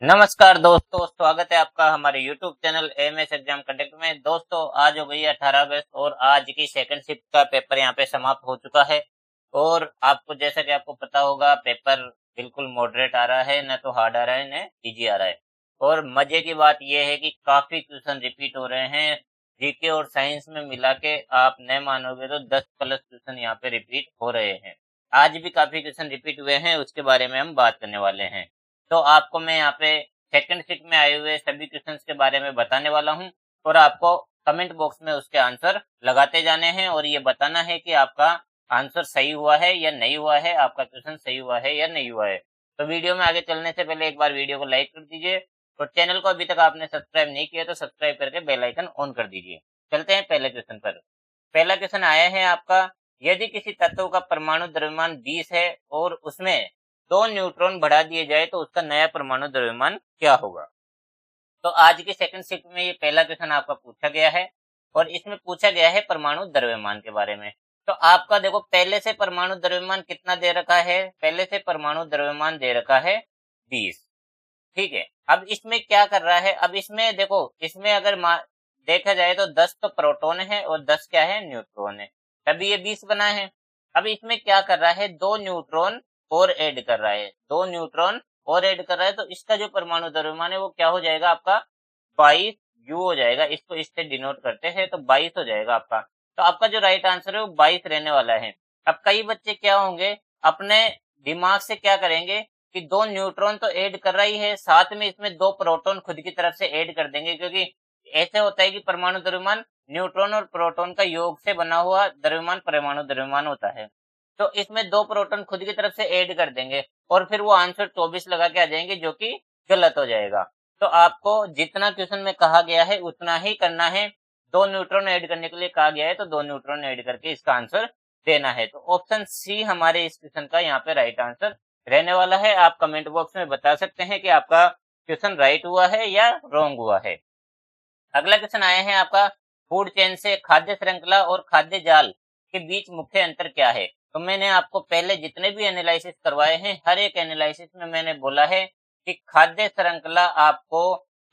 नमस्कार दोस्तों, स्वागत है आपका हमारे YouTube channel MS exam conduct में। दोस्तों, आज हो गई है 18 अगस्त और आज की सेकंड शिफ्ट का पेपर यहाँ पे समाप्त हो चुका है। और आपको जैसा कि आपको पता होगा, पेपर बिल्कुल मॉडरेट आ रहा है, न तो हार्ड आ रहा है न इजी आ रहा है। और मजे की बात यह है कि काफी क्वेश्चन रिपीट हो रहे हैं। जीके और साइंस में मिला के आप न मानोगे तो 10 प्लस क्वेश्चन यहाँ पे रिपीट हो रहे हैं। आज भी काफी क्वेश्चन रिपीट हुए हैं, उसके बारे में हम बात करने वाले हैं। तो आपको मैं यहाँ पे सेकंड शिफ्ट में आए हुए सभी क्वेश्चंस के बारे में बताने वाला हूँ और आपको कमेंट बॉक्स में उसके आंसर लगाते जाने हैं और ये बताना है कि आपका आंसर सही हुआ है या नहीं हुआ है, आपका क्वेश्चन सही हुआ है या नहीं हुआ है। तो वीडियो में आगे चलने से पहले एक बार वीडियो को लाइक कर दीजिए और चैनल को अभी तक आपने सब्सक्राइब नहीं किया तो सब्सक्राइब करके बेल आइकन ऑन कर दीजिए। चलते हैं पहले क्वेश्चन पर। पहला क्वेश्चन आया है आपका, यदि किसी तत्व का परमाणु द्रव्यमान 20 है और उसमें 2 न्यूट्रॉन बढ़ा दिए जाए तो उसका नया परमाणु द्रव्यमान क्या होगा। तो आज की सेकंड शिफ्ट में ये पहला क्वेश्चन आपका पूछा गया है और इसमें पूछा गया है परमाणु द्रव्यमान के बारे में। तो आपका देखो, पहले से परमाणु द्रव्यमान कितना दे रखा है, पहले से परमाणु द्रव्यमान दे रखा है 20। ठीक है, अब इसमें क्या कर रहा है, अब इसमें देखो, इसमें अगर देखा जाए तो 10 तो प्रोटॉन है और 10 क्या है, न्यूट्रॉन है, तभी ये 20 बना है। अब इसमें क्या कर रहा है, 2 न्यूट्रॉन और ऐड कर रहा है, 2 न्यूट्रॉन और ऐड कर रहा है, तो इसका जो परमाणु द्रव्यमान है वो क्या हो जाएगा आपका, 22 यू हो जाएगा। इसको इससे डिनोट करते हैं तो 22 हो जाएगा आपका। तो आपका जो राइट आंसर है वो 22 रहने वाला है। अब कई बच्चे क्या होंगे, अपने दिमाग से क्या करेंगे कि 2 न्यूट्रॉन तो ऐड कर रहा ही है, साथ में इसमें 2 प्रोटॉन खुद की तरफ से ऐड कर देंगे, क्योंकि ऐसे होता है कि परमाणु द्रव्यमान न्यूट्रॉन और प्रोटॉन का योग से बना हुआ द्रव्यमान परमाणु द्रव्यमान होता है। तो इसमें 2 प्रोटॉन खुद की तरफ से ऐड कर देंगे और फिर वो आंसर 24 लगा के आ जाएंगे, जो कि गलत हो जाएगा। तो आपको जितना क्वेश्चन में कहा गया है उतना ही करना है। 2 न्यूट्रॉन ऐड करने के लिए कहा गया है तो 2 न्यूट्रॉन ऐड करके इसका आंसर देना है। तो ऑप्शन सी हमारे इस क्वेश्चन का यहाँ पे राइट आंसर रहने वाला है। आप कमेंट बॉक्स में बता सकते हैं कि आपका क्वेश्चन राइट हुआ है या रॉन्ग हुआ है। अगला क्वेश्चन आया है आपका, फूड चेन से खाद्य श्रृंखला और खाद्य जाल के बीच मुख्य अंतर क्या है। तो मैंने आपको पहले जितने भी एनालिसिस करवाए हैं, हर एक एनालिसिस में मैंने बोला है कि खाद्य श्रृंखला आपको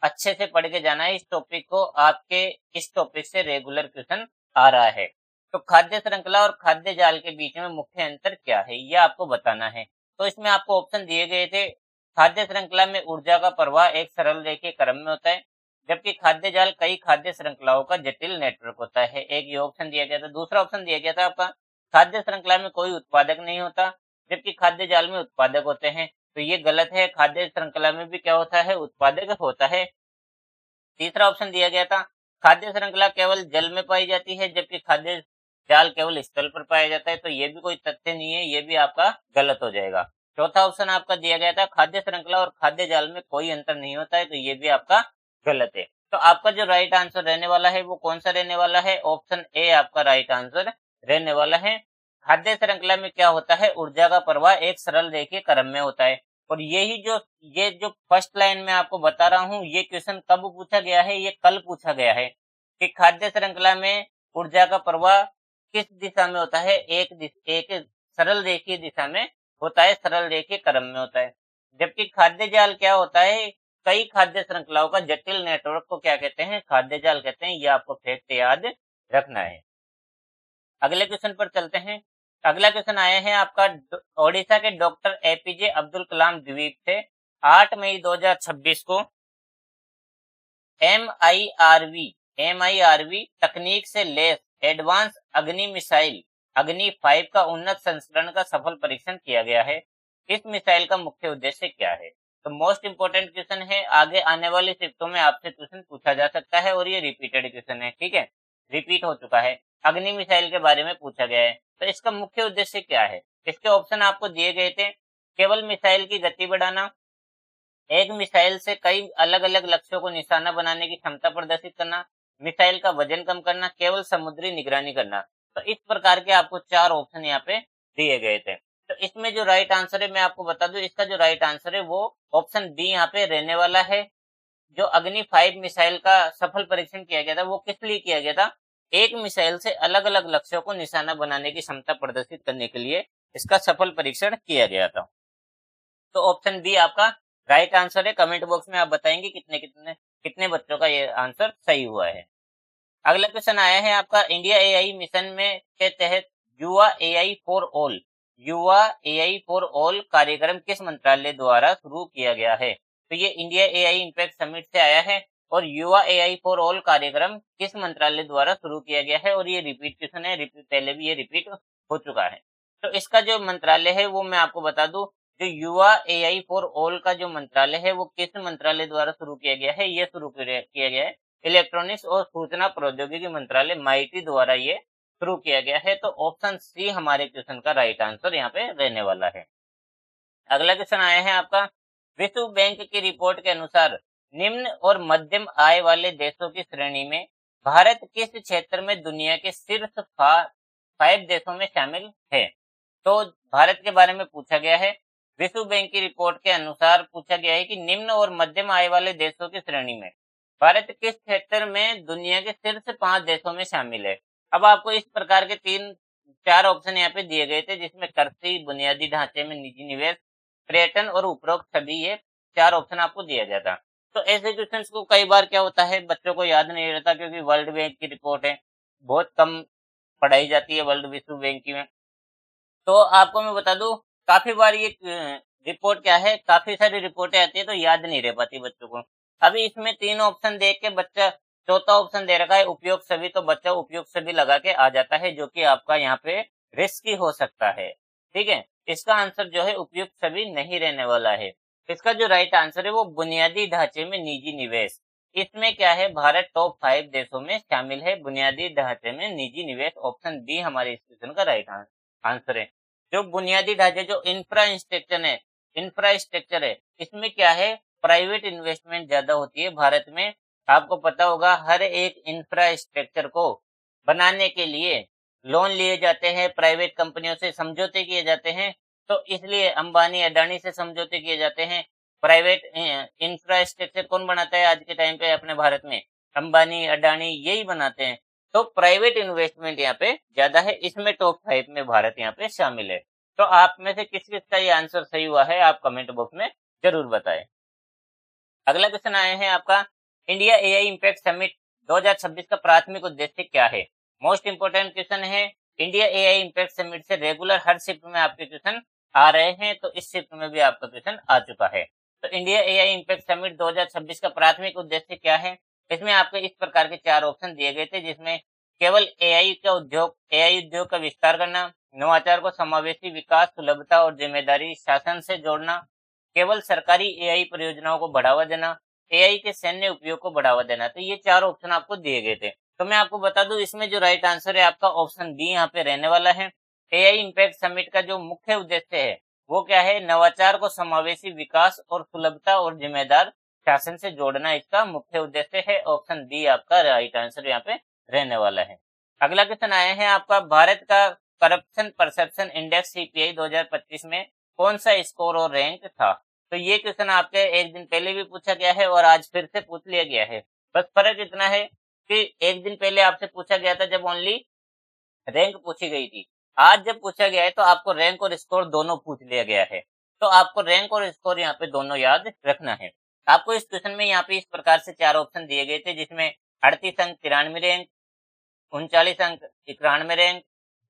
अच्छे से पढ़ के जाना है। इस टॉपिक को आपके इस टॉपिक से रेगुलर क्वेश्चन आ रहा है। तो खाद्य श्रृंखला और खाद्य जाल के बीच में मुख्य अंतर क्या है, यह आपको बताना है। तो इसमें आपको ऑप्शन दिए गए थे, खाद्य श्रृंखला में ऊर्जा का प्रवाह एक सरल रेखीय क्रम में होता है, जबकि खाद्य जाल कई खाद्य श्रृंखलाओं का जटिल नेटवर्क होता है। एक ये ऑप्शन दिया गया था। दूसरा ऑप्शन दिया गया था आपका, खाद्य श्रृंखला में कोई उत्पादक नहीं होता, जबकि खाद्य जाल में उत्पादक होते हैं। तो ये गलत है, खाद्य श्रृंखला में भी क्या होता है, उत्पादक होता है। तीसरा ऑप्शन दिया गया था, खाद्य श्रृंखला केवल जल में पाई जाती है, जबकि खाद्य जाल केवल स्थल पर पाया जाता है। तो ये भी कोई तथ्य नहीं है, ये भी आपका गलत हो जाएगा। चौथा ऑप्शन आपका दिया गया था, खाद्य श्रृंखला और खाद्य जाल में कोई अंतर नहीं होता है, तो ये भी आपका गलत है। तो आपका जो राइट आंसर रहने वाला है वो कौन सा रहने वाला है, ऑप्शन ए आपका राइट आंसर रहने वाला है। खाद्य श्रृंखला में क्या होता है, ऊर्जा का प्रवाह एक सरल रेखीय क्रम में होता है। और ये जो फर्स्ट लाइन में आपको बता रहा हूँ, ये क्वेश्चन कब पूछा गया है, ये कल पूछा गया है कि खाद्य श्रृंखला में ऊर्जा का प्रवाह किस दिशा में होता है, एक सरल रेखीय दिशा में होता है, सरल रेखीय क्रम में होता है। जबकि खाद्य जाल क्या होता है, कई खाद्य श्रृंखलाओं का जटिल नेटवर्क को क्या कहते हैं, खाद्य जाल कहते हैं। ये आपको फैक्ट याद रखना है। अगले क्वेश्चन पर चलते हैं। अगला क्वेश्चन आया है आपका, ओडिशा के डॉक्टर एपीजे अब्दुल कलाम द्वीप से 8 मई 2026 को एमआईआरवी तकनीक से लेस एडवांस अग्नि मिसाइल अग्नि 5 का उन्नत संस्करण का सफल परीक्षण किया गया है। इस मिसाइल का मुख्य उद्देश्य क्या है। तो मोस्ट इंपोर्टेंट क्वेश्चन है, आगे आने वाली शिफ्टों में आपसे क्वेश्चन पूछा जा सकता है और ये रिपीटेड क्वेश्चन है। ठीक है, रिपीट हो चुका है। अग्नि मिसाइल के बारे में पूछा गया है, तो इसका मुख्य उद्देश्य क्या है। इसके ऑप्शन आपको दिए गए थे, केवल मिसाइल की गति बढ़ाना, एक मिसाइल से कई अलग अलग लक्ष्यों को निशाना बनाने की क्षमता प्रदर्शित करना, मिसाइल का वजन कम करना, केवल समुद्री निगरानी करना। तो इस प्रकार के आपको 4 ऑप्शन यहाँ पे दिए गए थे। तो इसमें जो राइट आंसर है मैं आपको बता दूं, इसका जो राइट आंसर है वो ऑप्शन बी यहाँ पे रहने वाला है। जो अग्नि 5 मिसाइल का सफल परीक्षण किया गया था वो किस लिए किया गया था, एक मिसाइल से अलग अलग लक्ष्यों को निशाना बनाने की क्षमता प्रदर्शित करने के लिए इसका सफल परीक्षण किया गया था। तो ऑप्शन बी आपका राइट आंसर है। कमेंट बॉक्स में आप बताएंगे कितने कितने कितने बच्चों का ये आंसर सही हुआ है। अगला क्वेश्चन आया है आपका, इंडिया एआई मिशन में के तहत युवा एआई फॉर ऑल युवा एआई फॉर ऑल कार्यक्रम किस मंत्रालय द्वारा शुरू किया गया है? तो ये इंडिया एआई इम्पैक्ट समिट से आया है। और युवा एआई फॉर ऑल कार्यक्रम किस मंत्रालय द्वारा शुरू किया गया है? और ये रिपीट क्वेश्चन है, पहले भी ये रिपीट हो चुका है। तो इसका जो मंत्रालय है वो मैं आपको बता दूं, जो युवा एआई फॉर ऑल का जो मंत्रालय है वो किस मंत्रालय द्वारा शुरू किया गया है? ये शुरू किया गया है इलेक्ट्रॉनिक्स और सूचना प्रौद्योगिकी मंत्रालय माइटी द्वारा ये शुरू किया गया है। तो ऑप्शन सी हमारे क्वेश्चन का राइट आंसर यहाँ पे रहने वाला है। अगला क्वेश्चन आया है आपका, विश्व बैंक की रिपोर्ट के अनुसार निम्न और मध्यम आय वाले देशों की श्रेणी में भारत किस क्षेत्र में दुनिया के शीर्ष 5 देशों में शामिल है? तो भारत के बारे में पूछा गया है। विश्व बैंक की रिपोर्ट के अनुसार पूछा गया है कि निम्न और मध्यम आय वाले देशों की श्रेणी में भारत किस क्षेत्र में दुनिया के शीर्ष 5 देशों में शामिल है? अब आपको इस प्रकार के 4 ऑप्शन यहाँ पे दिए गए थे, जिसमें कृषि, बुनियादी ढांचे में निजी निवेश, पर्यटन और उपरोक्त सभी, ये 4 ऑप्शन आपको दिया गया था। तो ऐसे क्वेश्चन को कई बार क्या होता है, बच्चों को याद नहीं रहता, क्योंकि वर्ल्ड बैंक की रिपोर्ट है, बहुत कम पढ़ाई जाती है वर्ल्ड विश्व बैंक की में। तो आपको मैं बता दूं, काफी बार ये रिपोर्ट क्या है, काफी सारी रिपोर्टें आती है तो याद नहीं रह पाती बच्चों को। अभी इसमें 3 ऑप्शन देख के बच्चा, चौथा ऑप्शन दे रखा है उपयुक्त सभी, तो बच्चा उपयुक्त सभी लगा के आ जाता है, जो कि आपका यहाँ पे रिस्की हो सकता है। ठीक है, इसका आंसर जो है उपयुक्त सभी नहीं रहने वाला है। इसका जो राइट आंसर है वो बुनियादी ढांचे में निजी निवेश। इसमें क्या है, भारत टॉप 5 देशों में शामिल है बुनियादी ढांचे में निजी निवेश। ऑप्शन बी हमारे इस क्वेश्चन का राइट आंसर है। जो बुनियादी ढांचे, जो इंफ्रास्ट्रक्चर है, इसमें क्या है, प्राइवेट इन्वेस्टमेंट ज्यादा होती है भारत में। आपको पता होगा, हर एक इंफ्रास्ट्रक्चर को बनाने के लिए लोन लिए जाते हैं, प्राइवेट कंपनियों से समझौते किए जाते हैं। तो इसलिए अंबानी अडानी से समझौते किए जाते हैं। प्राइवेट इंफ्रास्ट्रक्चर कौन बनाता है आज के टाइम पे अपने भारत में? अंबानी अडानी यही बनाते हैं। तो प्राइवेट इन्वेस्टमेंट यहाँ पे ज्यादा है, इसमें टॉप 5 में भारत यहाँ पे शामिल है। तो आप में से किस किस का ये आंसर सही हुआ है, आप कमेंट बॉक्स में जरूर बताएं। अगला क्वेश्चन आया है आपका, इंडिया एआई इम्पैक्ट समिट 2026 का प्राथमिक उद्देश्य क्या है? मोस्ट इंपोर्टेंट क्वेश्चन है। इंडिया एआई इम्पैक्ट समिट से रेगुलर हर शिफ्ट में आपके क्वेश्चन आ रहे हैं, तो इस शिफ्ट में भी आपका क्वेश्चन आ चुका है। तो इंडिया एआई इम्पैक्ट समिट 2026 का प्राथमिक उद्देश्य क्या है? इसमें आपको इस प्रकार के 4 ऑप्शन दिए गए थे, जिसमें केवल एआई उद्योग का विस्तार करना, नवाचार को समावेशी विकास, सुलभता और जिम्मेदारी शासन से जोड़ना, केवल सरकारी एआई परियोजनाओं को बढ़ावा देना, एआई के सैन्य उपयोग को बढ़ावा देना। तो ये 4 ऑप्शन आपको दिए गए थे। तो मैं आपको बता दूं, इसमें जो राइट आंसर है आपका ऑप्शन बी यहाँ पे रहने वाला है। एआई इम्पैक्ट समिट का जो मुख्य उद्देश्य है वो क्या है, नवाचार को समावेशी विकास और सुलभता और जिम्मेदार शासन से जोड़ना इसका मुख्य उद्देश्य है। ऑप्शन बी आपका राइट आंसर यहाँ पे रहने वाला है। अगला क्वेश्चन आया है आपका, भारत का करप्शन परसेप्शन इंडेक्स सीपीआई 2025 में कौन सा स्कोर और रैंक था? तो ये क्वेश्चन आपके एक दिन पहले भी पूछा गया है और आज फिर से पूछ लिया गया है। बस फर्क इतना है कि एक दिन पहले आपसे पूछा गया था जब ओनली रैंक पूछी गई थी। आज जब पूछा गया है तो आपको रैंक और स्कोर दोनों पूछ लिया गया है। तो आपको रैंक और स्कोर यहाँ पे दोनों याद रखना है। आपको इस क्वेश्चन में यहाँ पे इस प्रकार से 4 ऑप्शन दिए गए थे, जिसमें 38 अंक 93 रैंक, 39 अंक 91 रैंक,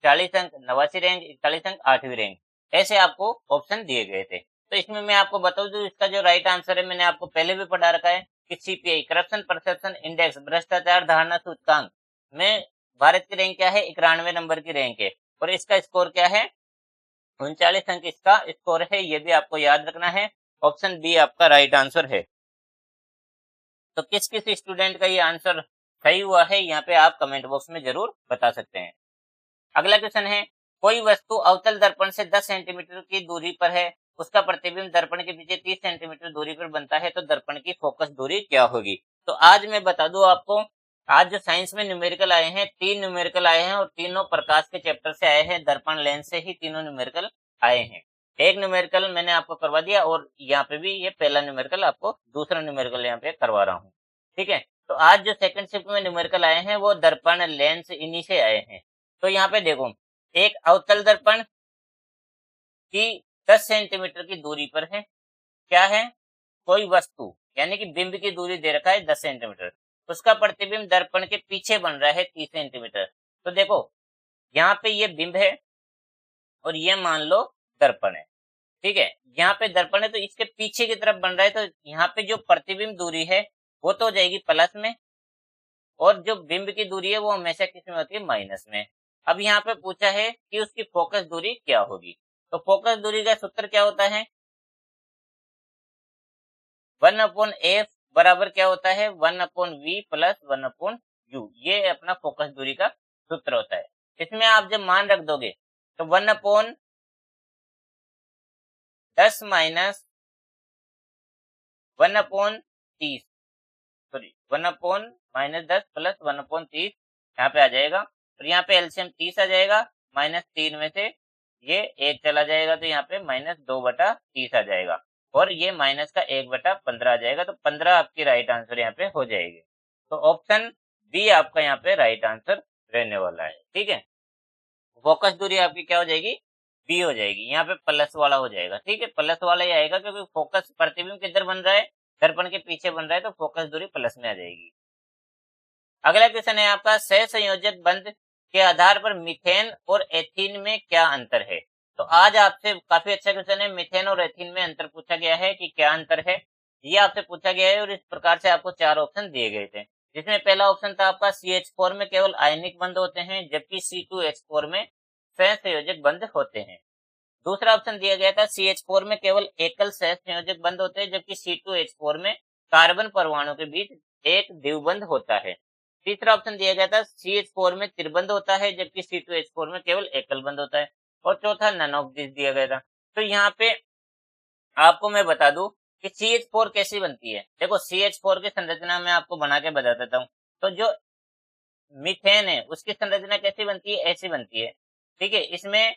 40 अंक 89 रैंक, 41 अंक 8वीं रैंक, ऐसे आपको ऑप्शन दिए गए थे। तो इसमें मैं आपको बता दूं, इसका जो राइट आंसर है मैंने आपको पहले भी पढ़ा रखा है कि सीपीआई करप्शन परसेप्शन इंडेक्स भ्रष्टाचार धारणा सूचकांक में भारत की रैंक क्या है, 91 नंबर की रैंक है। और इसका स्कोर क्या है, 39 अंक इसका स्कोर है। ये भी आपको याद रखना है। ऑप्शन बी आपका राइट आंसर है। तो किस किस स्टूडेंट का ये आंसर सही हुआ है, यहाँ पे आप कमेंट बॉक्स में जरूर बता सकते हैं। अगला क्वेश्चन है, कोई वस्तु अवतल दर्पण से 10 सेंटीमीटर की दूरी पर है, उसका प्रतिबिंब दर्पण के पीछे 30 सेंटीमीटर दूरी पर बनता है, तो दर्पण की फोकस दूरी क्या होगी? तो आज मैं बता दूं आपको, आज जो साइंस में न्यूमेरिकल आए हैं, 3 न्यूमेरिकल आए हैं और तीनों प्रकाश के चैप्टर से आए हैं, दर्पण लेंस से ही तीनों न्यूमेरिकल आए हैं। एक न्यूमेरिकल मैंने आपको करवा दिया और यहाँ पे भी ये पहला न्यूमेरिकल, आपको दूसरा न्यूमेरिकल यहाँ पे करवा रहा हूँ। ठीक है, तो आज जो सेकंड शिफ्ट में न्यूमेरिकल आए हैं वो दर्पण लेंस इन्हीं से आए हैं। तो यहाँ पे देखो, एक अवतल दर्पण की 10 सेंटीमीटर की दूरी पर है, क्या है, कोई वस्तु यानी कि बिंब की दूरी दे रखा है 10 सेंटीमीटर, उसका प्रतिबिंब दर्पण के पीछे बन रहा है 30 सेंटीमीटर। तो देखो यहाँ पे ये बिंब है और ये मान लो दर्पण है, ठीक है। यहाँ पे दर्पण है तो इसके पीछे की तरफ बन रहा है, तो यहाँ पे जो प्रतिबिंब दूरी है वो तो हो जाएगी प्लस में, और जो बिंब की दूरी है वो हमेशा किस में होती है, माइनस में। अब यहाँ पे पूछा है कि उसकी फोकस दूरी क्या होगी, तो फोकस दूरी का सूत्र क्या होता है, 1/f बराबर क्या होता है, 1/v प्लस 1/u। ये अपना फोकस दूरी का सूत्र होता है। इसमें आप जब मान रख दोगे तो 1/10 माइनस 1/30, सॉरी 1/-10 प्लस 1/30 यहाँ पे आ जाएगा, और यहाँ पे एलसीएम 30 आ जाएगा, -3 में से ये 1 चला जाएगा तो यहाँ पे -2/30 आ जाएगा, और ये माइनस का 1/15 आ जाएगा, तो 15 आपकी राइट आंसर यहाँ पे हो जाएगी। तो ऑप्शन बी आपका यहाँ पे राइट आंसर रहने वाला है, ठीक है। फोकस दूरी आपकी क्या हो जाएगी, बी हो जाएगी, यहाँ पे प्लस वाला हो जाएगा, ठीक है। प्लस वाला ही आएगा क्योंकि फोकस प्रतिबिंब किधर बन रहा है, दर्पण के पीछे बन रहा है, तो फोकस दूरी प्लस में आ जाएगी। अगला क्वेश्चन है आपका, सहसंयोजक बंध के आधार पर मीथेन और एथीन में क्या अंतर है। तो आज आपसे काफी अच्छा क्वेश्चन है, मीथेन और एथीन में अंतर पूछा गया है कि क्या अंतर है, ये आपसे पूछा गया है, और इस प्रकार से आपको 4 ऑप्शन दिए गए थे, जिसमें पहला ऑप्शन था आपका CH4 में केवल आयनिक बंध होते हैं, जबकि C2H4 में सहसंयोजक बंध होते हैं। दूसरा ऑप्शन दिया गया था CH4 में केवल एकल सहसंयोजक बंध होते हैं, जबकि C2H4 में कार्बन परमाणु के बीच एक द्विबंध होता है। तीसरा ऑप्शन दिया गया था CH4 में त्रिबंध होता है, जबकि C2H4 में केवल एकल बंध होता है, और चौथा नन ऑफ दिस दिया गया था। तो यहाँ पे आपको मैं बता दूं कि CH4 कैसी बनती है। देखो CH4 की संरचना मैं आपको बना के बता देता हूँ। तो जो मीथेन है उसकी संरचना कैसी बनती है, ऐसी बनती है, ठीक है। इसमें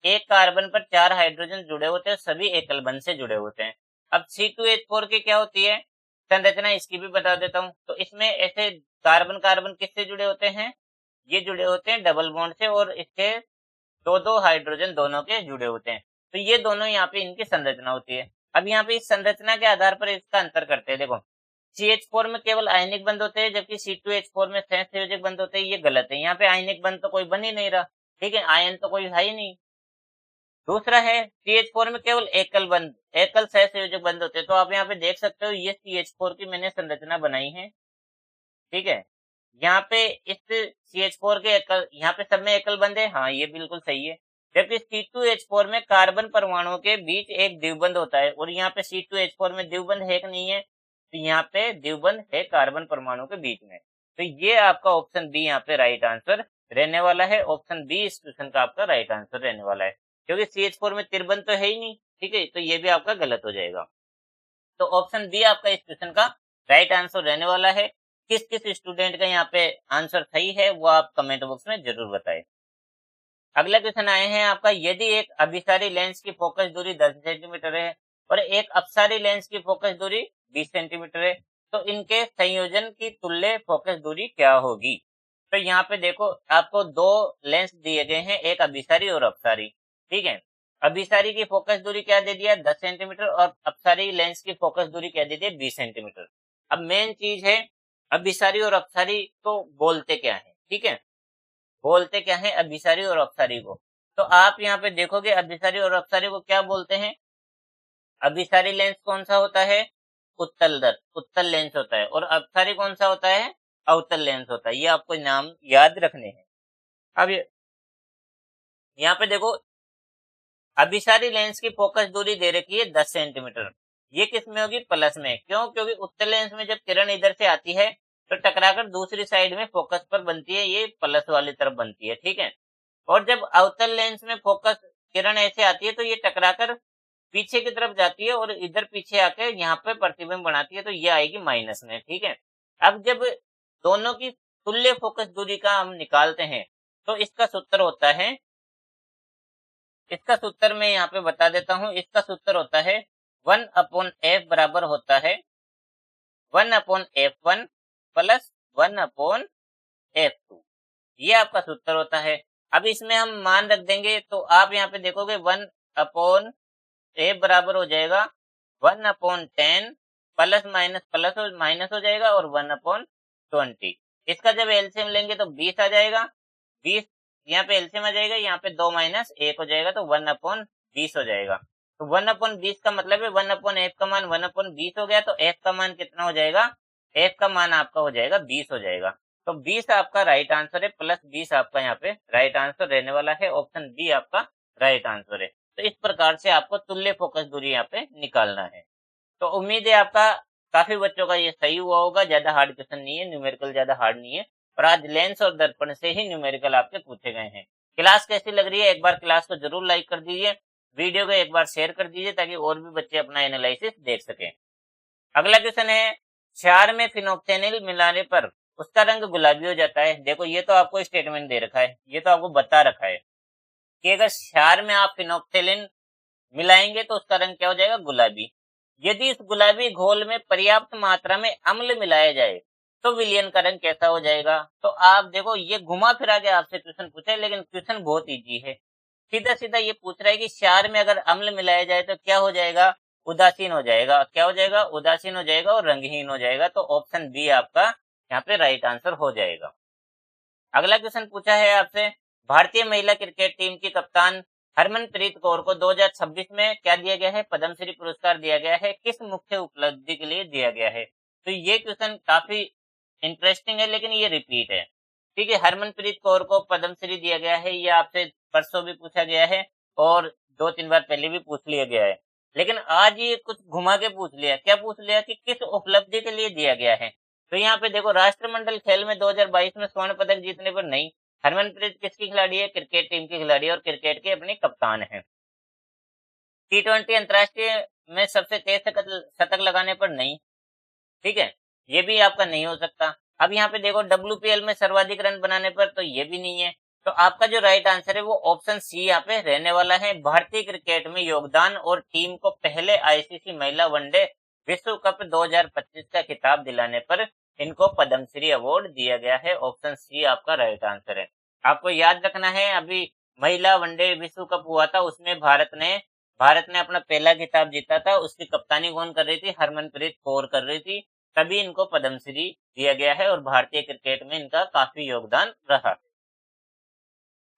एक कार्बन पर 4 हाइड्रोजन जुड़े होते हैं, सभी एकल बंध से जुड़े होते हैं। अब C2H4 की क्या होती है संरचना, इसकी भी बता देता हूँ। तो इसमें ऐसे कार्बन कार्बन किससे जुड़े होते हैं, ये जुड़े होते हैं डबल बॉन्ड से, और इसके दो दो हाइड्रोजन दोनों के जुड़े होते हैं। तो ये दोनों यहाँ पे इनकी संरचना होती है। अब यहाँ पे इस संरचना के आधार पर इसका अंतर करते हैं। देखो CH4 में केवल आयनिक बंध होते हैं, जबकि C2H4 में सहसंयोजक बंध होते हैं, ये गलत है। यहाँ पे आयनिक बंध तो कोई बन ही नहीं रहा, ठीक है, आयन तो कोई है ही नहीं। दूसरा है CH4 में केवल एकल सहसंयोजक बंध होते हैं। तो आप यहाँ पे देख सकते हो ये CH4 की मैंने संरचना बनाई है, ठीक है। यहाँ पे इस CH4 के एकल, यहाँ पे सब में एकल बंध है, हाँ ये बिल्कुल सही है। जबकि C2H4 में कार्बन परमाणुओं के बीच एक द्विबंध होता है, और यहाँ पे C2H4 में द्विबंध है कि नहीं है, तो यहाँ पे द्विबंध है कार्बन परमाणु के बीच में। तो ये आपका ऑप्शन बी यहाँ पे राइट आंसर रहने वाला है। ऑप्शन बी इस क्वेश्चन का आपका राइट आंसर रहने वाला है, क्योंकि CH4 में त्रिबंध तो है ही नहीं, ठीक है, तो ये भी आपका गलत हो जाएगा। तो ऑप्शन बी आपका इस क्वेश्चन का राइट आंसर रहने वाला है। किस किस स्टूडेंट का यहाँ पे आंसर सही है वो आप कमेंट बॉक्स में जरूर बताएं। अगला क्वेश्चन आए हैं आपका, यदि एक अभिसारी लेंस की फोकस दूरी 10 सेंटीमीटर है और एक अपसारी लेंस की फोकस दूरी 20 सेंटीमीटर है, तो इनके संयोजन की तुल्य फोकस दूरी क्या होगी। तो यहाँ पे देखो आपको दो लेंस दिए गए हैं, एक अभिसारी और अपसारी, ठीक है। अभिसारी की फोकस दूरी क्या दे दिया, 10 सेंटीमीटर, और अपसारी लेंस की फोकस दूरी क्या दे दिया, 20 सेंटीमीटर। अब मेन चीज है अभिसारी और अपसारी को बोलते क्या है, ठीक है, बोलते क्या है अभिसारी और अपसारी को। तो आप यहाँ पे देखोगे अभिसारी और अपसारी को क्या बोलते हैं। अभिसारी लेंस कौन सा होता है, उत्तल लेंस होता है, और अपसारी कौन सा होता है, अवतल लेंस होता है। ये आपको नाम याद रखने हैं। अब यहाँ पे देखो अभिसारी लेंस की फोकस दूरी दे रखी है 10 सेंटीमीटर, ये किस में होगी, प्लस में। क्यों, क्योंकि उत्तल लेंस में जब किरण इधर से आती है तो टकराकर दूसरी साइड में फोकस पर बनती है, ये प्लस वाली तरफ बनती है, ठीक है। और जब अवतल लेंस में फोकस किरण ऐसे आती है तो ये टकराकर पीछे की तरफ जाती है और इधर पीछे आके यहाँ पे प्रतिबिंब बनाती है, तो ये आएगी माइनस में, ठीक है। अब जब दोनों की तुल्य फोकस दूरी का हम निकालते हैं तो इसका सूत्र होता है, इसका सूत्र मैं यहाँ पे बता देता हूँ। इसका सूत्र होता है 1/f बराबर होता है 1/f1 प्लस 1/f2, ये आपका सूत्र होता है। अब इसमें हम मान रख देंगे तो आप यहाँ पे देखोगे 1/f बराबर हो जाएगा 1/10 प्लस माइनस प्लस माइनस हो जाएगा और 1/20। इसका जब एलसीएम लेंगे तो 20 आ जाएगा। 20 यहाँ पे एलसीएम आ जाएगा, यहाँ पे 2 माइनस 1 हो जाएगा तो 1/20 हो जाएगा। तो 1/20 का मतलब है 1/f का मान 1/20 हो गया, तो f का मान कितना हो जाएगा? f का मान आपका हो जाएगा 20 हो जाएगा। तो 20 आपका राइट आंसर है, प्लस 20 आपका यहाँ पे राइट आंसर रहने वाला है। ऑप्शन बी आपका राइट आंसर है। तो इस प्रकार से आपको तुल्य फोकस दूरी यहाँ पे निकालना है। तो उम्मीद है आपका काफी बच्चों का ये सही हुआ होगा। ज्यादा हार्ड क्वेश्चन नहीं है, न्यूमेरिकल ज्यादा हार्ड नहीं है, और आज लेंस और दर्पण से ही न्यूमेरिकल आपके पूछे गए हैं। क्लास कैसी लग रही है? एक बार क्लास को जरूर लाइक कर दीजिए, वीडियो को एक बार शेयर कर दीजिए ताकि और भी बच्चे अपना एनालिसिस देख सकें। अगला क्वेश्चन है, क्षार में फिनोक्सेनिल मिलाने पर उसका रंग गुलाबी हो जाता है। देखो ये तो आपको स्टेटमेंट दे रखा है, ये तो आपको बता रखा है कि अगर क्षार में आप फिनोक्सेलिन मिलाएंगे तो उसका रंग क्या हो जाएगा? गुलाबी। यदि इस गुलाबी घोल में पर्याप्त मात्रा में अम्ल मिलाया जाए तो विलयन का रंग कैसा हो जाएगा? तो आप देखो ये घुमा फिरा के आपसे क्वेश्चन पूछा है, लेकिन क्वेश्चन बहुत इजी है। सीधा सीधा ये पूछ रहा है कि क्षार में अगर अम्ल मिलाया जाए तो क्या हो जाएगा? उदासीन हो जाएगा। क्या हो जाएगा? उदासीन हो जाएगा और रंगहीन हो जाएगा। तो ऑप्शन बी आपका यहाँ पे राइट आंसर हो जाएगा। अगला क्वेश्चन पूछा है आपसे, भारतीय महिला क्रिकेट टीम की कप्तान हरमनप्रीत कौर को 2026 में क्या दिया गया है? पद्मश्री पुरस्कार दिया गया है। किस मुख्य उपलब्धि के लिए दिया गया है? तो ये क्वेश्चन काफी इंटरेस्टिंग है, लेकिन ये रिपीट है। ठीक है, हरमनप्रीत कौर को पद्मश्री दिया गया है, ये आपसे परसों भी पूछा गया है और 2-3 बार पहले भी पूछ लिया गया है, लेकिन आज ये कुछ घुमा के पूछ लिया। क्या पूछ लिया कि किस उपलब्धि के लिए दिया गया है? तो यहाँ पे देखो, राष्ट्रमंडल खेल में 2022 में स्वर्ण पदक जीतने पर नहीं। हरमनप्रीत किसकी खिलाड़ी है? क्रिकेट टीम की खिलाड़ी है और क्रिकेट के अपनी कप्तान है। T20 अंतरराष्ट्रीय में सबसे तेज शतक लगाने पर नहीं। ठीक है, ये भी आपका नहीं हो सकता। अब यहाँ पे देखो, WPL में सर्वाधिक रन बनाने पर, तो ये भी नहीं है। तो आपका जो राइट आंसर है वो ऑप्शन सी यहाँ पे रहने वाला है। भारतीय क्रिकेट में योगदान और टीम को पहले आईसीसी महिला वनडे विश्व कप 2025 का खिताब दिलाने पर इनको पद्मश्री अवार्ड दिया गया है। ऑप्शन सी आपका राइट आंसर है। आपको याद रखना है, अभी महिला वनडे विश्व कप हुआ था, उसमें भारत ने अपना पहला खिताब जीता था। उसकी कप्तानी कौन कर रही थी? हरमनप्रीत कौर कर रही थी। तभी इनको पद्मश्री दिया गया है और भारतीय क्रिकेट में इनका काफी योगदान रहा।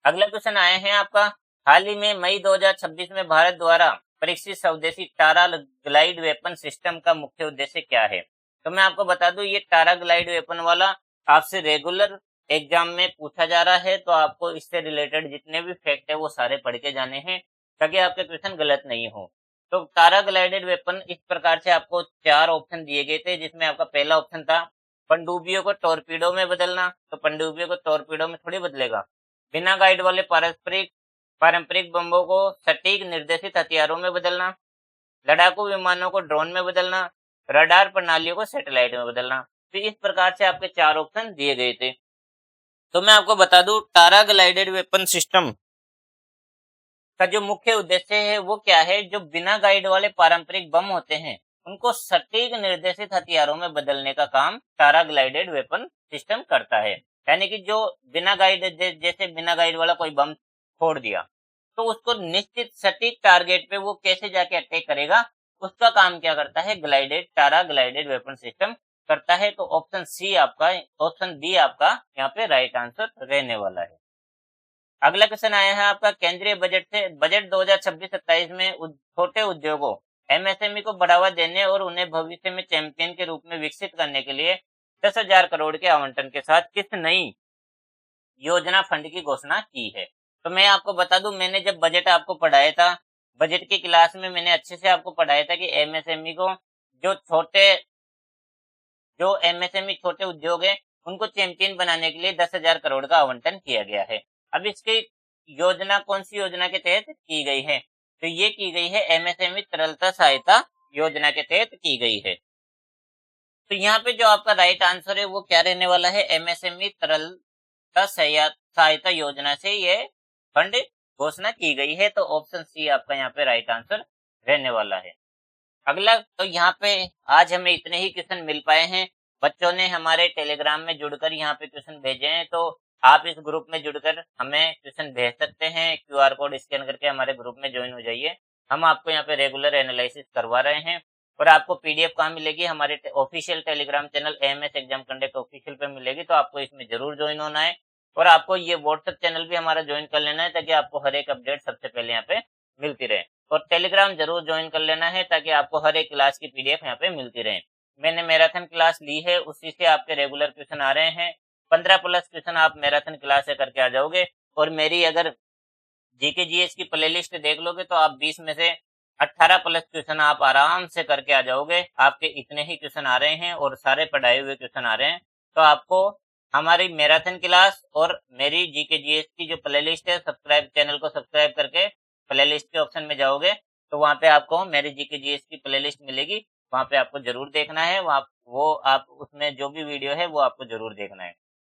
अगला क्वेश्चन आए हैं आपका, हाल ही में मई 2026 में भारत द्वारा परीक्षित स्वदेशी टारा ग्लाइड वेपन सिस्टम का मुख्य उद्देश्य क्या है? तो मैं आपको बता दूं, ये टारा ग्लाइड वेपन वाला आपसे रेगुलर एग्जाम में पूछा जा रहा है, तो आपको इससे रिलेटेड जितने भी फैक्ट है वो सारे पढ़ के जाने हैं ताकि आपके क्वेश्चन गलत नहीं हो। तो टारा ग्लाइडेड वेपन इस प्रकार से आपको 4 ऑप्शन दिए गए थे, जिसमें आपका पहला ऑप्शन था पनडुब्बियों को टॉर्पीडो में बदलना। तो पनडुब्बियों को टॉर्पीडो में थोड़ी बदलेगा। बिना गाइड वाले पारंपरिक बमों को सटीक निर्देशित हथियारों में बदलना, लड़ाकू विमानों को ड्रोन में बदलना, रडार प्रणालियों को सैटेलाइट में बदलना। तो इस प्रकार से आपके 4 ऑप्शन दिए गए थे। तो मैं आपको बता दूं, टारा ग्लाइडेड वेपन सिस्टम का जो मुख्य उद्देश्य है वो क्या है? जो बिना गाइड वाले पारंपरिक बम होते हैं उनको सटीक निर्देशित हथियारों में बदलने का काम टारा ग्लाइडेड वेपन सिस्टम करता है। यानी कि जो बिना गाइड जैसे बिना गाइड वाला कोई बम छोड़ दिया तो उसको निश्चित सटीक टारगेट पे वो कैसे जाके अटैक करेगा, उसका काम क्या करता है? टारा ग्लाइडेड वेपन सिस्टम करता है। तो ऑप्शन बी आपका यहाँ पे राइट आंसर रहने वाला है। अगला क्वेश्चन आया है आपका, केंद्रीय बजट 2026-27 में छोटे उद्योगों एमएसएमई को बढ़ावा देने और उन्हें भविष्य में चैंपियन के रूप में विकसित करने के लिए 10,000 करोड़ के आवंटन के साथ किस नई योजना फंड की घोषणा की है? तो मैं आपको बता दूं, मैंने जब बजट आपको पढ़ाया था, बजट की क्लास में मैंने अच्छे से आपको पढ़ाया था कि एमएसएमई को जो एमएसएमई छोटे उद्योग है उनको चैंपियन बनाने के लिए 10,000 करोड़ का आवंटन किया गया है। अब इसकी योजना कौन सी योजना के तहत की गई है? तो ये की गई है एमएसएमई तरलता सहायता योजना के तहत की गई है। तो यहाँ पे जो आपका राइट आंसर है वो क्या रहने वाला है? एमएसएमई तरलता सहायता योजना से ये फंड घोषणा की गई है। तो ऑप्शन सी आपका यहाँ पे राइट आंसर रहने वाला है। अगला, तो यहाँ पे आज हमें इतने ही क्वेश्चन मिल पाए हैं। बच्चों ने हमारे टेलीग्राम में जुड़कर यहाँ पे क्वेश्चन भेजे हैं, तो आप इस ग्रुप में जुड़कर हमें क्वेश्चन भेज सकते हैं। क्यूआर कोड स्कैन करके हमारे ग्रुप में ज्वाइन हो जाइए। हम आपको यहाँ पे रेगुलर एनालिसिस करवा रहे हैं। और आपको पीडीएफ कहाँ मिलेगी? हमारे official Telegram channel AMS exam conduct official पे मिलेगी, तो आपको इसमें जरूर ज्वाइन होना है। और आपको ये व्हाट्सएप चैनल भी हमारा ज्वाइन कर लेना है, ताकि आपको हर एक अपडेट सबसे पहले यहाँ पे मिलती रहे। और टेलीग्राम जरूर ज्वाइन कर लेना है, ताकि आपको हर एक क्लास की पीडीएफ यहाँ पे मिलती रहे। मैंने मैराथन क्लास ली है, उसी से आपके रेगुलर क्वेश्चन आ रहे हैं। 15 प्लस क्वेश्चन आप मैराथन क्लास से करके आ जाओगे। और मेरी अगर जीके जीएस की प्लेलिस्ट देख लोगे तो आप 20 में से 18 प्लस क्वेश्चन आप आराम से करके आ जाओगे। आपके इतने ही क्वेश्चन आ रहे हैं और सारे पढ़ाए हुए क्वेश्चन आ रहे हैं। तो आपको हमारी मैराथन क्लास और मेरी जीके जीएस की जो प्लेलिस्ट है, चैनल को सब्सक्राइब करके प्लेलिस्ट के ऑप्शन में जाओगे तो वहां पे आपको मेरी जीके जीएस की प्लेलिस्ट मिलेगी। वहां पे आपको जरूर देखना है, वहां वो आप उसमें जो भी वीडियो है वो आपको जरूर देखना है।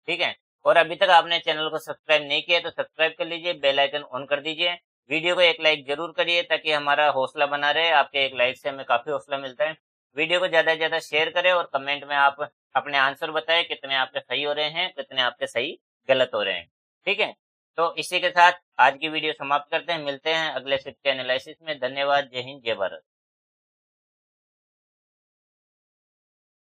ठीक है। और अभी तक आपने चैनल को सब्सक्राइब नहीं किया तो सब्सक्राइब कर लीजिए, बेल आइकन ऑन कर दीजिए। वीडियो को एक लाइक जरूर करिए, ताकि हमारा हौसला बना रहे। आपके एक लाइक से हमें काफी हौसला मिलता है। वीडियो को ज्यादा से ज्यादा शेयर करें और कमेंट में आप अपने आंसर बताएं, कितने आपके सही हो रहे हैं, कितने आपके सही गलत हो रहे हैं। ठीक है। तो इसी के साथ आज की वीडियो समाप्त करते हैं। मिलते हैं अगले शिफ्ट के एनालिसिस में। धन्यवाद। जय हिंद, जय भारत।